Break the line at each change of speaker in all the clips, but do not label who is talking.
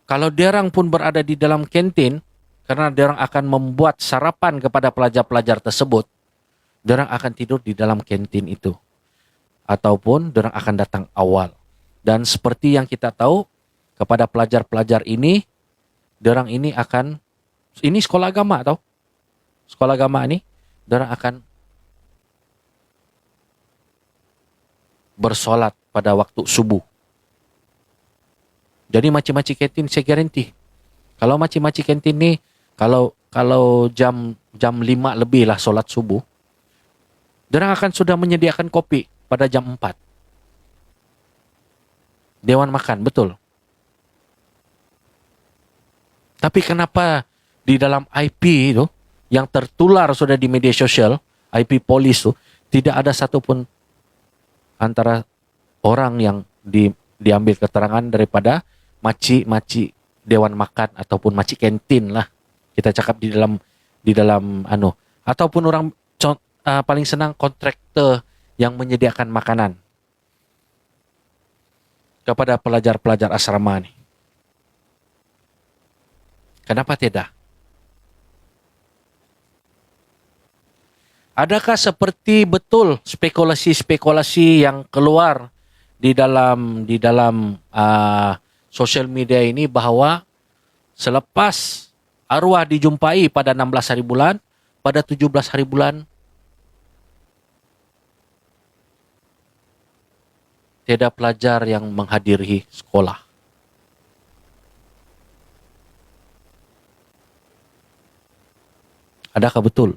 Kalau diorang pun berada di dalam kantin, karena diorang akan membuat sarapan kepada pelajar-pelajar tersebut, diorang akan tidur di dalam kantin itu. Ataupun diorang akan datang awal. Dan seperti yang kita tahu, kepada pelajar-pelajar ini, diorang ini akan, ini sekolah agama tau? Sekolah agama ini, diorang akan bersolat pada waktu subuh. Jadi makcik-makcik kantin saya garanti. Kalau makcik-makcik kantin ni, kalau jam 5 lebih lah solat subuh, diorang akan sudah menyediakan kopi pada jam 4. Dewan makan, betul. Tapi kenapa di dalam IP itu, yang tertular sudah di media sosial, IP polis tu, tidak ada satupun antara orang yang diambil keterangan daripada makcik-makcik dewan makan ataupun makcik kantin lah. Kita cakap di dalam ataupun orang paling senang kontraktor yang menyediakan makanan kepada pelajar-pelajar asrama ni. Kenapa tidak? Adakah seperti betul spekulasi-spekulasi yang keluar di dalam sosial media ini bahwa selepas arwah dijumpai pada 16 hari bulan, pada 17 hari bulan tiada pelajar yang menghadiri sekolah. Adakah betul?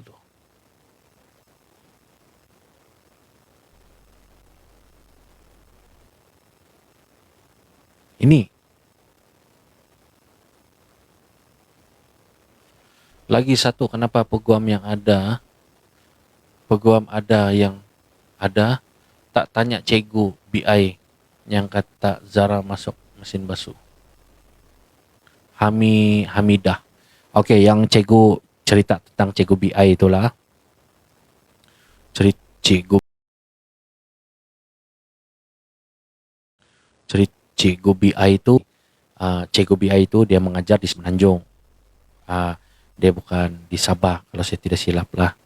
Ini lagi satu, kenapa peguam yang ada tak tanya cikgu BI yang kata Zara masuk mesin basuh. Hamidah. Okey, yang cikgu cerita tentang cikgu BI itulah. Cikgu BI itu cikgu BI itu dia mengajar di Semenanjung. Dia bukan di Sabah kalau saya tidak silap lah.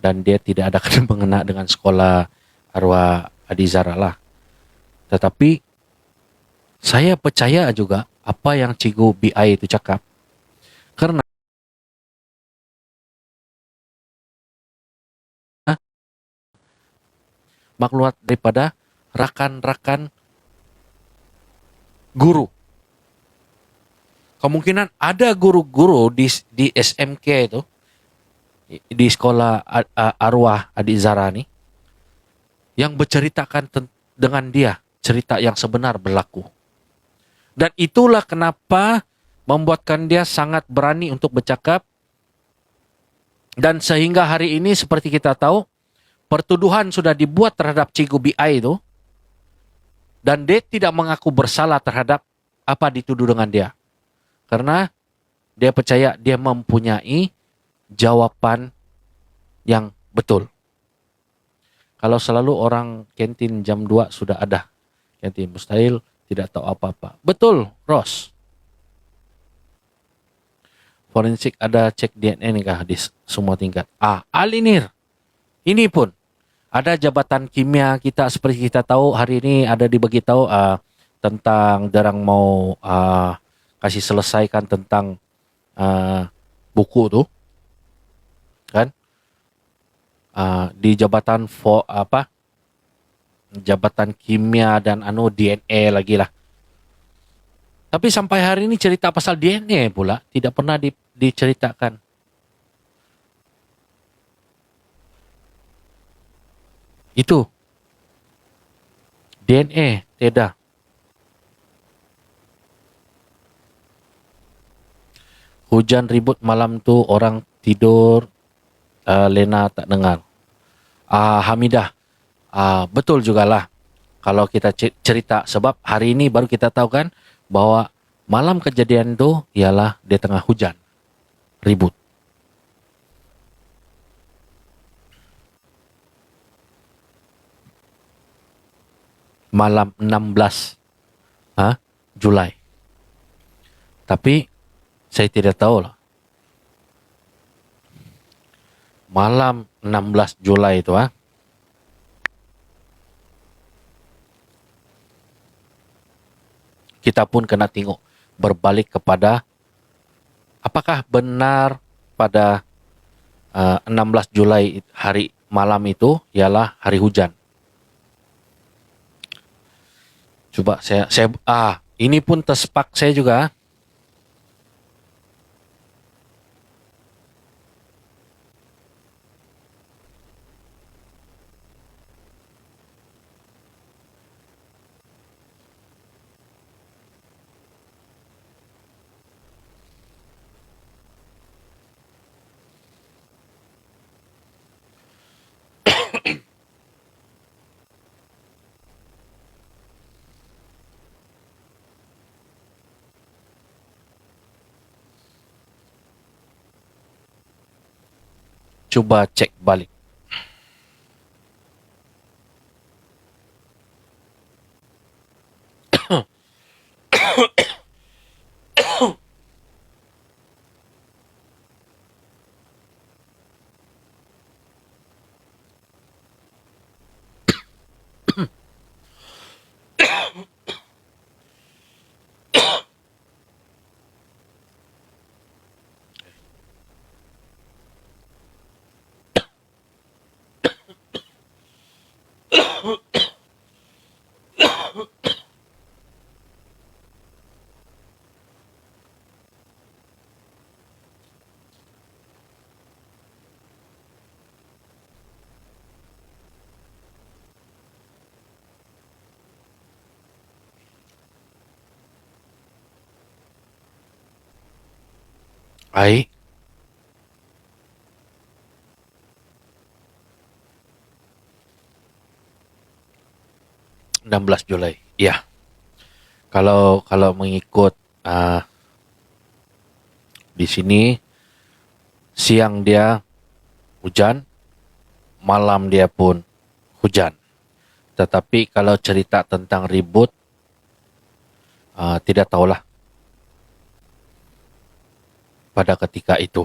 Dan dia tidak ada kena mengena dengan sekolah arwah Adi Zara lah. Tetapi saya percaya juga apa yang cikgu BI itu cakap. Karena maklumat daripada rakan-rakan guru. Kemungkinan ada guru-guru di SMK itu, di sekolah arwah Adi Zara ni, yang berceritakan dengan dia cerita yang sebenar berlaku. Dan itulah kenapa membuatkan dia sangat berani untuk bercakap. Dan sehingga hari ini seperti kita tahu, pertuduhan sudah dibuat terhadap cikgu BI itu, dan dia tidak mengaku bersalah terhadap apa dituduh dengan dia. Karena dia percaya dia mempunyai jawapan yang betul. Kalau selalu orang kantin jam 2 sudah ada kantin, mustahil tidak tahu apa-apa. Betul, Ross. Forensik ada cek DNA ni kah di semua tingkat? Alinir. Ini pun ada jabatan kimia kita, seperti kita tahu hari ini ada dibagi tahu tentang darang mau kasih selesaikan tentang buku tu, kan? Di jabatan jabatan kimia dan DNA lagi lah. Tapi sampai hari ini cerita pasal DNA pula tidak pernah diceritakan. Itu DNA tidak. Hujan ribut malam tu, orang tidur, Lena tak dengar. Hamidah, betul jugalah kalau kita cerita, sebab hari ini baru kita tahu kan bahwa malam kejadian tu ialah di tengah hujan ribut. Malam 16 Julai. Tapi saya tidak tahu lah. Malam 16 Julai itu kita pun kena tengok berbalik kepada apakah benar pada 16 Julai hari malam itu ialah hari hujan. Coba saya ini pun terspak saya juga. Coba cek balik. Baik. Enam 16 Julai. Ya. Kalau mengikut di sini siang dia hujan, malam dia pun hujan. Tetapi kalau cerita tentang ribut, tidak tahulah pada ketika itu.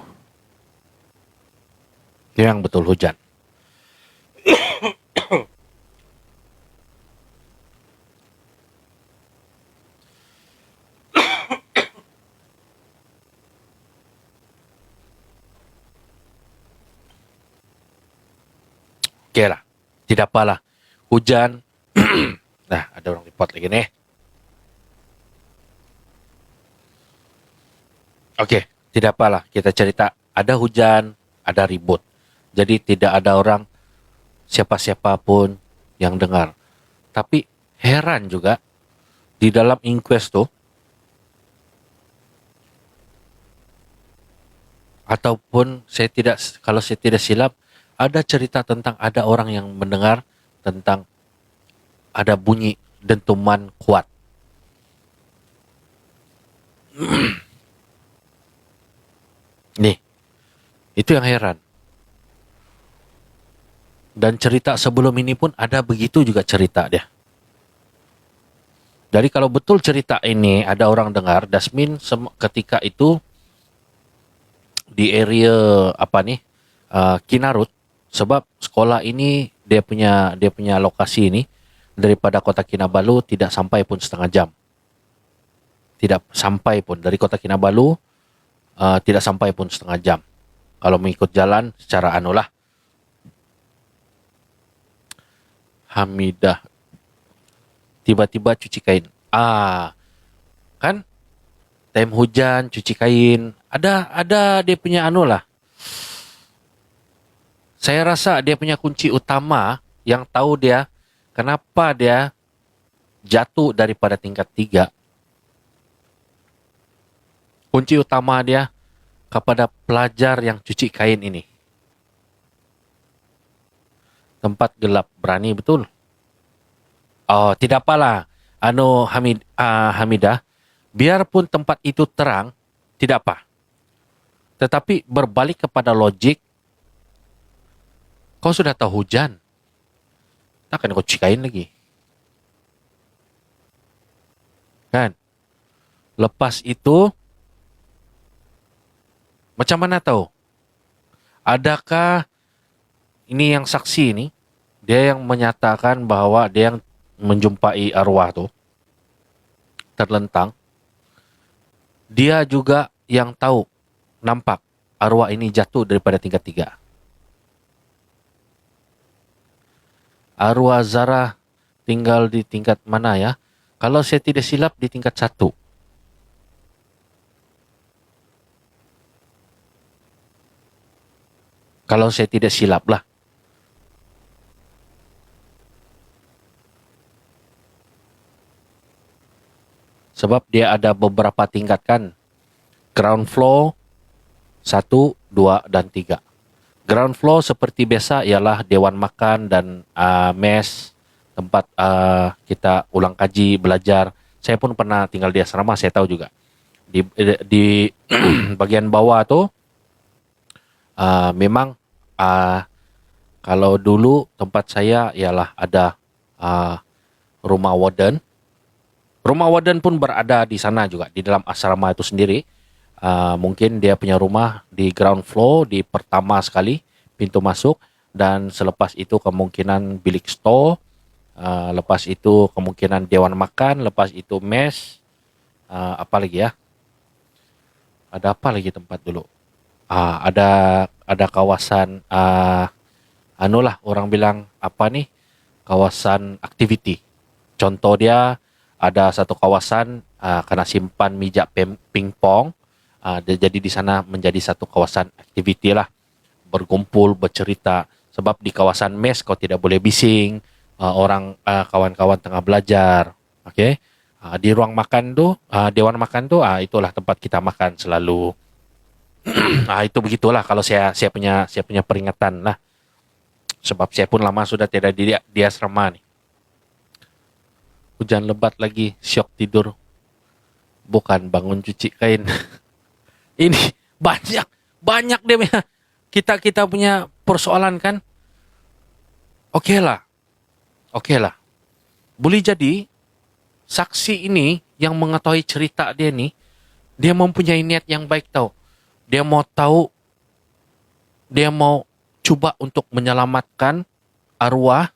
Yang betul hujan. Oke lah, tidak apalah. Hujan. Nah, ada orang report lagi nih. Oke, tidak apalah. Kita cerita. Ada hujan, ada ribut. Jadi tidak ada orang, siapa-siapa pun yang dengar. Tapi heran juga, di dalam inquest tuh, ataupun kalau saya tidak silap, ada cerita tentang ada orang yang mendengar tentang ada bunyi dentuman kuat. Nih, itu yang heran. Dan cerita sebelum ini pun ada begitu juga cerita dia. Jadi kalau betul cerita ini ada orang dengar, Dasmin ketika itu di area Kinarut, sebab sekolah ini dia punya lokasi ini daripada kota Kinabalu tidak sampai pun setengah jam. Tidak sampai pun dari kota Kinabalu tidak sampai pun setengah jam. Kalau mengikut jalan secara anulah. Hamidah tiba-tiba cuci kain. Kan time hujan cuci kain. Ada dia punya anulah. Saya rasa dia punya kunci utama yang tahu dia kenapa dia jatuh daripada tingkat 3. Kunci utama dia kepada pelajar yang cuci kain ini. Tempat gelap, berani betul. Oh, tidak apalah. Hamidah, biarpun tempat itu terang, tidak apa. Tetapi berbalik kepada logik, kau sudah tahu hujan. Takkan kau cuci kain lagi. Kan? Lepas itu, Macam mana tahu? Adakah ini yang saksi ini, dia yang menyatakan bahwa dia yang menjumpai arwah tu terlentang. Dia juga yang tahu, nampak arwah ini jatuh daripada tingkat 3. Arwah Zara tinggal di tingkat mana ya? Kalau saya tidak silap di tingkat 1. Kalau saya tidak silap lah. Sebab dia ada beberapa tingkat kan. Ground floor 1, 2, dan 3. Ground floor seperti biasa ialah dewan makan dan mes, tempat kita ulang kaji, belajar. Saya pun pernah tinggal di asrama, saya tahu juga. Di bagian bawah tu memang kalau dulu tempat saya ialah ada rumah warden. Rumah warden pun berada di sana juga, di dalam asrama itu sendiri. Mungkin dia punya rumah di ground floor, di pertama sekali, pintu masuk. Dan selepas itu kemungkinan bilik store. Lepas itu kemungkinan dewan makan. Lepas itu mes. Apa lagi ya? Ada apa lagi tempat dulu? Ada kawasan, anulah orang bilang apa nih? Kawasan aktiviti. Contoh dia ada satu kawasan kena simpan mijak pingpong. Jadi di sana menjadi satu kawasan aktiviti lah, berkumpul, bercerita. Sebab di kawasan mes kau tidak boleh bising, kawan-kawan tengah belajar. Okey. Di ruang makan tu, dewan makan tu, itulah tempat kita makan selalu. Itu begitulah kalau saya punya peringatan lah. Sebab saya pun lama sudah tidak di asrama ni. Hujan lebat lagi, syok tidur. Bukan bangun cuci kain. Ini banyak dia punya. Kita punya persoalan kan. Okeylah. Boleh jadi saksi ini yang mengetahui cerita dia ni, dia mempunyai niat yang baik tau. Dia mau cuba untuk menyelamatkan arwah,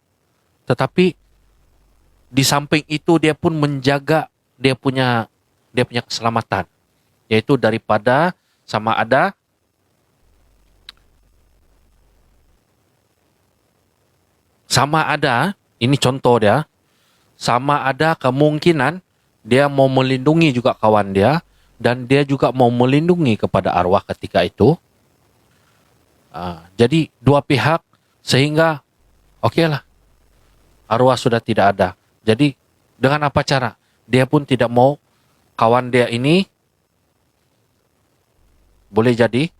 tetapi di samping itu dia pun menjaga dia punya keselamatan, yaitu daripada sama ada ini contoh dia, sama ada kemungkinan dia mau melindungi juga kawan dia, dan dia juga mau melindungi kepada arwah ketika itu. Jadi dua pihak, sehingga okeylah, arwah sudah tidak ada. Jadi dengan apa cara? Dia pun tidak mau kawan dia ini, boleh jadi,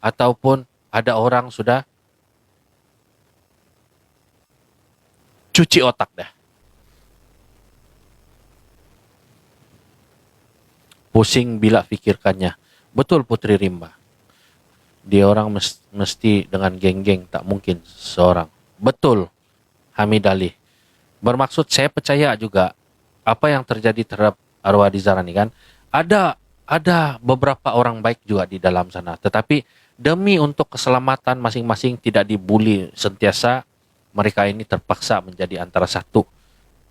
ataupun ada orang sudah cuci otak dah. Pusing bila fikirkannya. Betul Putri Rimba. Dia orang mesti dengan geng-geng, tak mungkin seorang. Betul Hamid Ali. Bermaksud saya percaya juga apa yang terjadi terhadap arwah Adizara ni kan. Ada beberapa orang baik juga di dalam sana. Tetapi demi untuk keselamatan masing-masing tidak dibuli sentiasa, mereka ini terpaksa menjadi antara satu.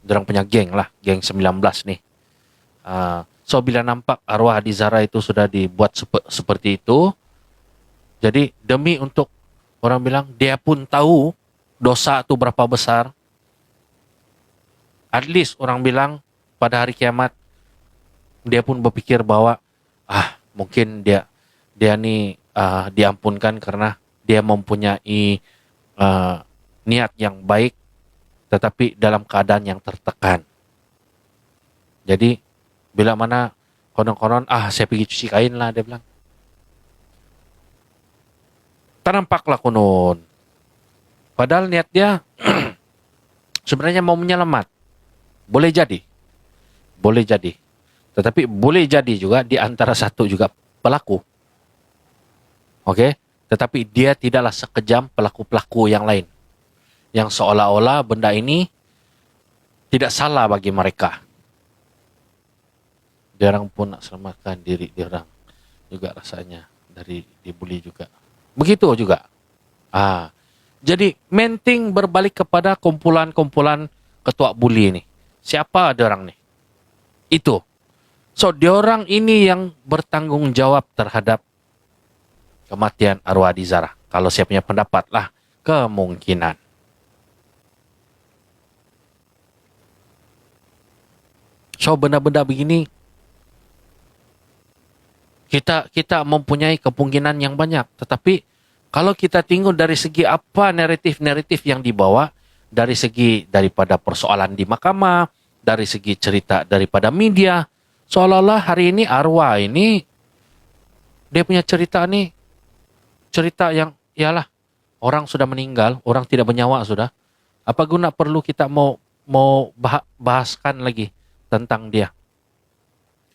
Diorang punya geng lah, geng 19 nih. So bila nampak arwah Adizara itu sudah dibuat seperti itu, jadi demi untuk orang bilang dia pun tahu dosa itu berapa besar. At least orang bilang pada hari kiamat dia pun berpikir bahwa mungkin dia ni diampunkan karena dia mempunyai niat yang baik, tetapi dalam keadaan yang tertekan. Jadi bila mana konon-konon saya pergi cuci kain lah, dia bilang. Tak nampaklah konon. Padahal niat dia sebenarnya mau menyelamat. Boleh jadi. Tetapi boleh jadi juga di antara satu juga pelaku. Okey? Tetapi dia tidaklah sekejam pelaku-pelaku yang lain. Yang seolah-olah benda ini tidak salah bagi mereka. Diorang pun nak selamatkan diri diorang. juga rasanya dari dibully juga. Begitu juga. Jadi menting berbalik kepada kumpulan-kumpulan ketua bully ini. Siapa ada orang nih? Itu. So, diorang ini yang bertanggung jawab terhadap kematian arwah Adi Zara. Kalau saya punya pendapat lah, kemungkinan. So, benda-benda begini kita mempunyai kemungkinan yang banyak. Tetapi kalau kita tengok dari segi apa naratif-naratif yang dibawa, dari segi daripada persoalan di mahkamah, dari segi cerita daripada media, seolah-olah hari ini arwah ini dia punya cerita yang ialah orang sudah meninggal, orang tidak bernyawa sudah. Apa guna perlu kita mau bahaskan lagi tentang dia?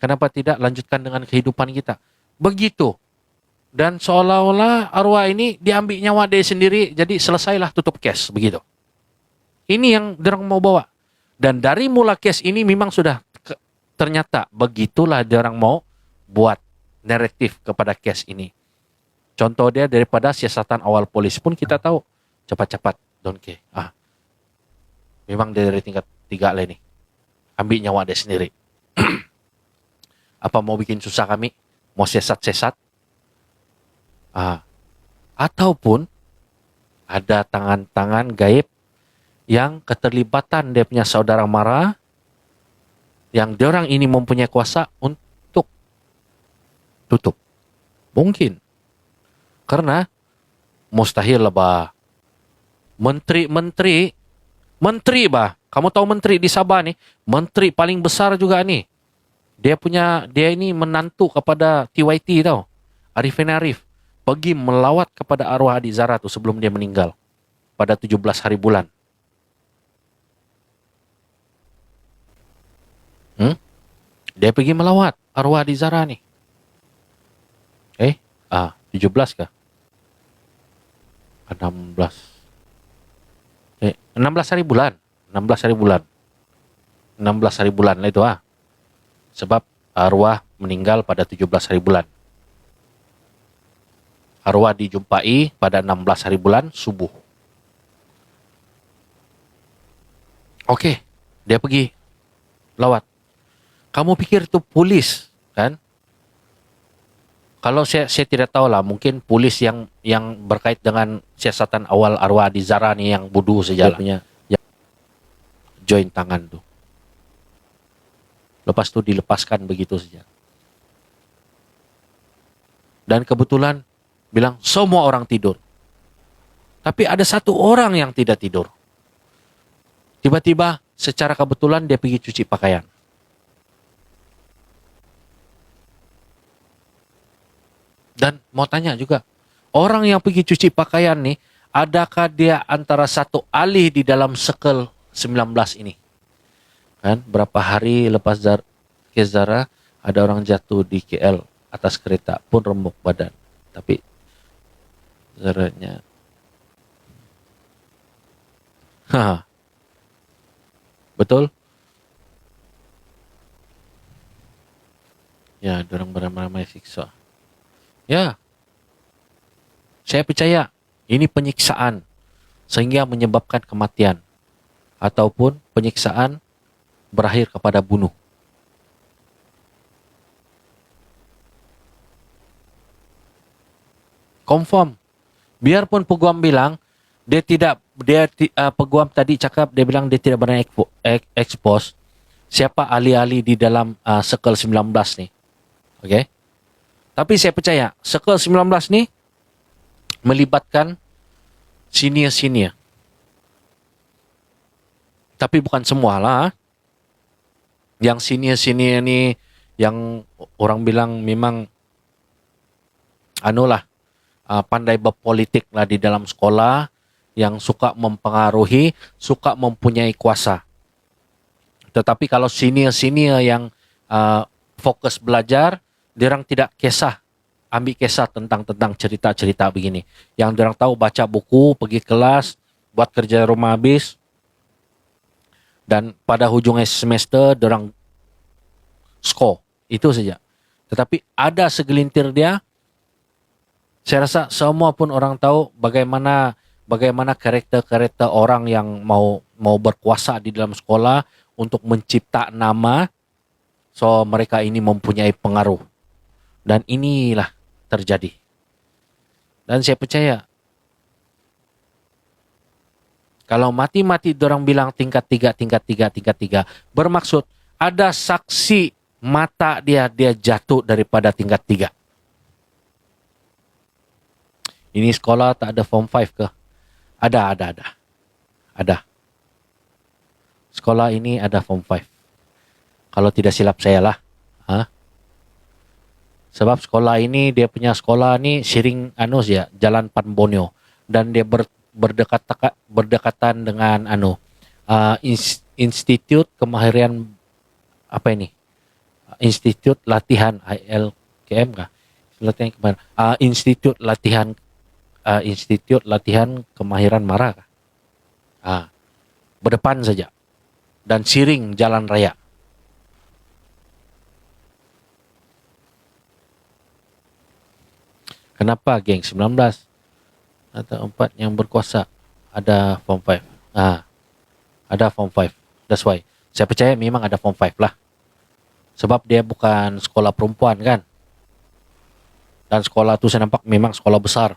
Kenapa tidak lanjutkan dengan kehidupan kita? Begitu. Dan seolah-olah arwah ini diambil nyawa dia sendiri, jadi selesailah tutup kes, begitu. Ini yang dorang mau bawa. Dan dari mula kes ini memang sudah ternyata begitulah dorang mau buat naratif kepada kes ini. Contoh dia daripada siasatan awal polis pun kita tahu. Cepat-cepat, don't care. Memang dia dari tingkat 3 lah ini. Ambil nyawa dia sendiri. Apa mau bikin susah kami? Mau sesat-sesat? Ataupun ada tangan-tangan gaib yang keterlibatan dia punya saudara mara, yang diorang ini mempunyai kuasa untuk tutup. Mungkin. Karena mustahil lah bah. Menteri bah. Kamu tahu menteri di Sabah nih? Menteri paling besar juga nih. Dia ini menantu kepada TYT tau. Arifin Arif. Pergi melawat kepada arwah Adi Zara tuh sebelum dia meninggal. Pada 17 hari bulan. Dia pergi melawat arwah Adi Zara nih. 17 kah? 16 hari bulan. 16 hari bulan. 16 hari bulan lah itu Sebab arwah meninggal pada 17 hari bulan. Arwah dijumpai pada 16 hari bulan subuh. Oke, dia pergi lawat. Kamu pikir itu polis, kan? Kalau saya tidak tahu lah, mungkin polis yang berkait dengan siasatan awal arwah Adi Zara nih yang bodoh saja punya join tangan tuh. Lepas itu dilepaskan begitu saja. Dan kebetulan bilang semua orang tidur. Tapi ada satu orang yang tidak tidur. Tiba-tiba secara kebetulan dia pergi cuci pakaian. Dan mau tanya juga, orang yang pergi cuci pakaian nih, adakah dia antara satu ahli di dalam Sekel 19 ini? Kan berapa hari lepas kes Zara, ada orang jatuh di KL atas kereta pun remuk badan. Tapi Zaranya betul? Ya, dorang beramai-ramai siksa. Ya, saya percaya ini penyiksaan sehingga menyebabkan kematian ataupun penyiksaan berakhir kepada bunuh. Confirm. Biarpun peguam bilang peguam tadi cakap dia bilang dia tidak pernah expose siapa ahli-ahli di dalam Sekel 19 nih. Okey. Tapi saya percaya Sekel 19 ni melibatkan senior-senior. Tapi bukan semua lah. Yang senior-senior ni yang orang bilang memang pandai berpolitik lah di dalam sekolah, yang suka mempengaruhi, suka mempunyai kuasa. Tetapi kalau senior-senior yang fokus belajar, diorang tidak ambil kisah tentang cerita-cerita begini. Yang diorang tahu baca buku, pergi kelas, buat kerja rumah habis, dan pada hujung semester diorang score. Itu saja. Tetapi ada segelintir dia, saya rasa semua pun orang tahu bagaimana karakter-karakter orang yang mau berkuasa di dalam sekolah untuk mencipta nama. So mereka ini mempunyai pengaruh. Dan inilah terjadi. Dan saya percaya kalau mati-mati dorang bilang tingkat 3, bermaksud ada saksi mata dia jatuh daripada tingkat 3. Ini sekolah tak ada form 5 ke? Ada. Ada. Sekolah ini ada form 5. Kalau tidak silap saya lah. Sebab sekolah ini, dia punya sekolah ni Siring Jalan Pan Borneo. Dan dia berdekatan dengan Institut Kemahiran Institut Latihan ILKM kah? Institut Latihan Kemahiran Mara kah? Berdepan saja. Dan Siring Jalan Raya. Kenapa geng 19 atau 4 yang berkuasa ada form 5? Ada form 5. That's why. Saya percaya memang ada form 5 lah. Sebab dia bukan sekolah perempuan kan. Dan sekolah tu saya nampak memang sekolah besar.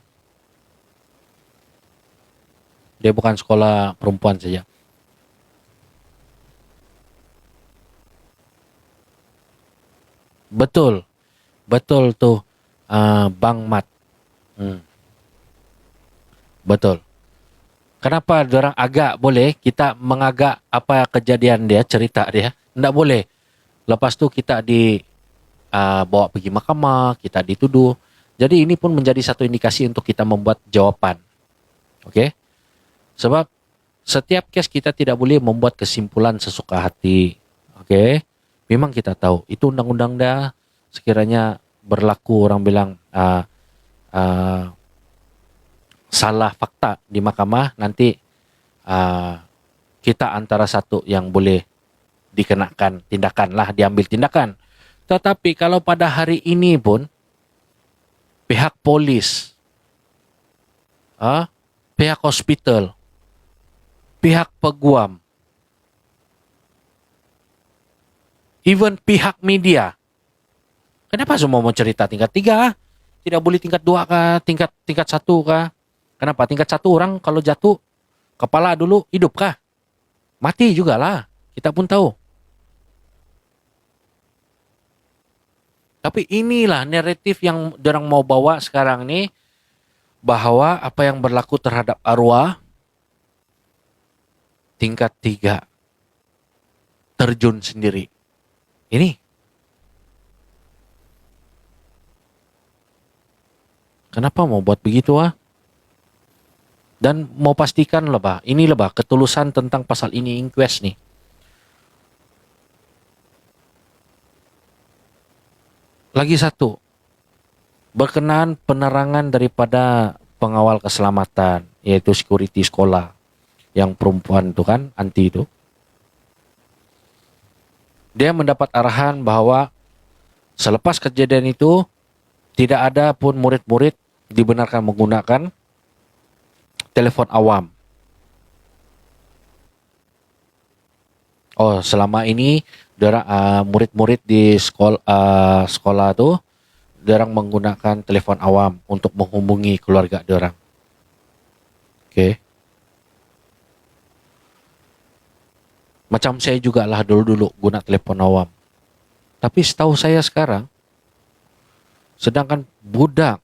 Dia bukan sekolah perempuan saja. Betul tu Bang Mat. Betul. Kenapa diorang agak boleh kita mengagak apa kejadian dia, cerita dia? Tidak boleh. Lepas tu kita bawa pergi mahkamah, kita dituduh. Jadi ini pun menjadi satu indikasi untuk kita membuat jawapan. Okey? Sebab setiap kes kita tidak boleh membuat kesimpulan sesuka hati. Okey? Memang kita tahu itu undang-undang dah sekiranya berlaku orang bilang salah fakta di mahkamah, nanti kita antara satu yang boleh dikenakan tindakan lah, diambil tindakan. Tetapi kalau pada hari ini pun pihak polis, pihak hospital, pihak peguam, even pihak media, kenapa semua mau cerita tingkat 3? Tidak boleh tingkat 2 kah? Tingkat 1 kah? Kenapa? Tingkat 1 orang kalau jatuh, kepala dulu hidup kah? Mati jugalah. Kita pun tahu. Tapi inilah naratif yang dorang mau bawa sekarang ni, bahawa apa yang berlaku terhadap arwah tingkat 3 terjun sendiri. Ini. Kenapa mau buat begitu Dan mau pastikan lah bah, ini lah bah ketulusan tentang pasal ini inquest nih. Lagi satu, berkenaan penerangan daripada pengawal keselamatan, yaitu security sekolah yang perempuan itu kan, anti itu. Dia mendapat arahan bahwa selepas kejadian itu tidak ada pun murid-murid dibenarkan menggunakan telepon awam. Selama ini murid-murid di sekolah tu diorang menggunakan telepon awam untuk menghubungi keluarga diorang. Okey. Macam saya jugalah dulu-dulu guna telepon awam. Tapi setahu saya sekarang, sedangkan budak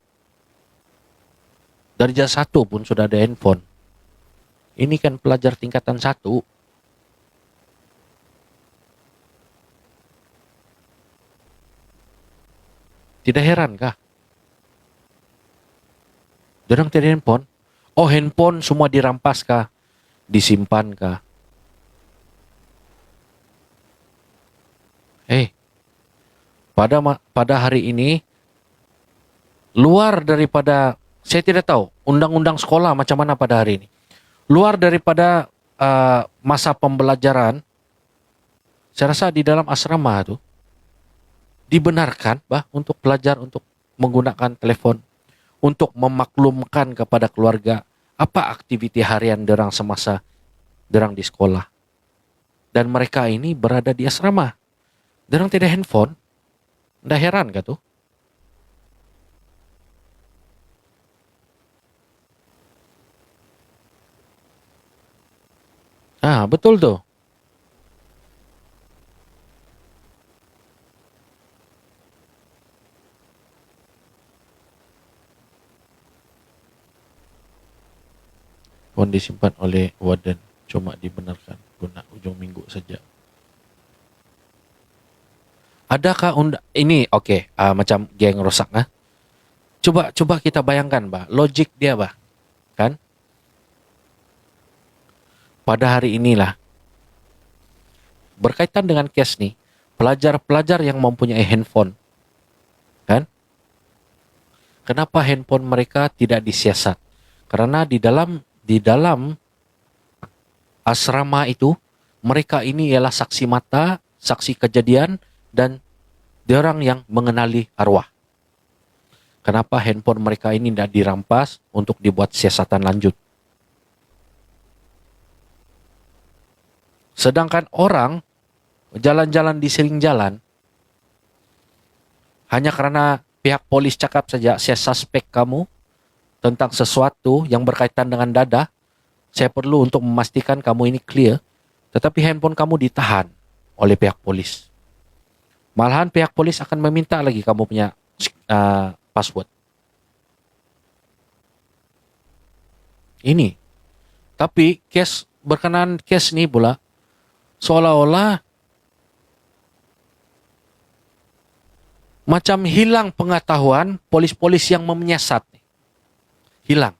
darjah 1 pun sudah ada handphone. Ini kan pelajar tingkatan 1. Tidak heran kah? Dorang tidak handphone? Handphone semua dirampas kah? Disimpan kah? Pada hari ini, luar daripada, saya tidak tahu undang-undang sekolah macam mana pada hari ini. Luar daripada masa pembelajaran, saya rasa di dalam asrama itu dibenarkan bah untuk pelajar untuk menggunakan telepon untuk memaklumkan kepada keluarga apa aktiviti harian derang semasa derang di sekolah. Dan mereka ini berada di asrama. Derang tidak handphone. Nggak heran gak tuh? Ah, betul tuh. Phone disimpan oleh warden. Cuma dibenarkan guna ujung minggu saja. Adakah ini oke, macam geng rosak ah? Coba kita bayangkan, bah, logik dia, bah, kan? Pada hari inilah berkaitan dengan case nih, pelajar-pelajar yang mempunyai handphone, kan? Kenapa handphone mereka tidak disiasat? Karena di dalam asrama itu mereka ini ialah saksi mata, saksi kejadian dan diorang yang mengenali arwah. Kenapa handphone mereka ini tidak dirampas untuk dibuat siasatan lanjut? Sedangkan orang jalan-jalan di sering jalan hanya karena pihak polis cakap saja saya suspek kamu tentang sesuatu yang berkaitan dengan dada, saya perlu untuk memastikan kamu ini clear, tetapi handphone kamu ditahan oleh pihak polis. Malahan pihak polis akan meminta lagi kamu punya password. Ini. Tapi berkenaan case ini pula seolah-olah macam hilang pengetahuan polis-polis yang menyiasat. Hilang.